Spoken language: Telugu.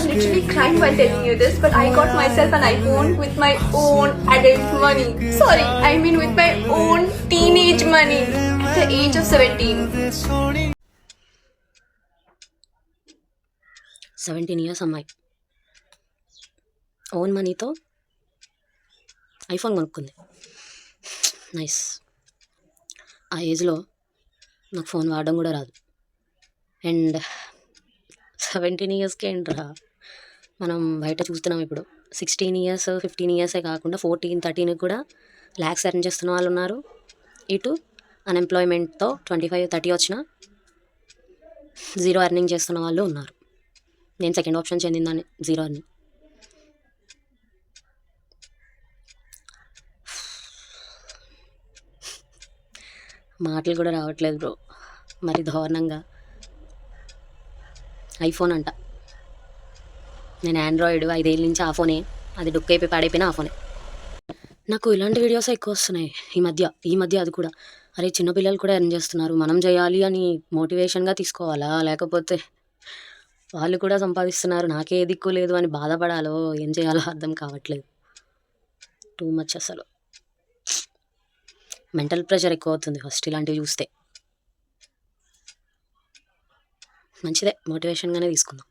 I'm literally crying while telling you this, but I got myself an iPhone with my own adult money. Sorry, I mean with my own teenage money at the age of 17. 17 years అమ్మాయి ఓన్ మనీతో ఐఫోన్ కొనుక్కుంది. నైస్. ఆ ఏజ్లో నాకు ఫోన్ వాడడం కూడా రాదు. అండ్ 17 ఇయర్స్కి ఏంట్రా, మనం బయట చూస్తున్నాం ఇప్పుడు 16 ఇయర్స్ 15 ఇయర్సే కాకుండా 14 13 కూడా ల్యాక్స్ ఎర్న్ చేస్తున్న వాళ్ళు ఉన్నారు. ఇటు అన్ఎంప్లాయ్మెంట్తో 25 30 వచ్చినా జీరో ఎర్నింగ్ చేస్తున్న వాళ్ళు ఉన్నారు. నేను సెకండ్ ఆప్షన్ చెందిందాన్ని, జీరో ఎర్నింగ్. మాటలు కూడా రావట్లేదు బ్రో, మరి దారుణంగా. ఐఫోన్ అంట, నేను ఆండ్రాయిడ్ 5 ఏళ్ళ నుంచి ఆ ఫోనే, అది డొక్ అయిపోయి పాడైపోయినా ఆ ఫోనే. నాకు ఇలాంటి వీడియోస్ ఎక్కువ వస్తున్నాయి ఈ మధ్య అది కూడా. అరే చిన్నపిల్లలు కూడా ఎర్న్ చేస్తున్నారు, మనం చేయాలి అని మోటివేషన్గా తీసుకోవాలా, లేకపోతే వాళ్ళు కూడా సంపాదిస్తున్నారు నాకే దిక్కు లేదు అని బాధపడాలో ఏం చేయాలో అర్థం కావట్లేదు. టూ మచ్ అసలు. మెంటల్ ప్రెషర్ ఎక్కువ అవుతుంది ఫస్ట్ ఇలాంటివి చూస్తే. మంచిదే, మోటివేషన్గానే తీసుకుందాం.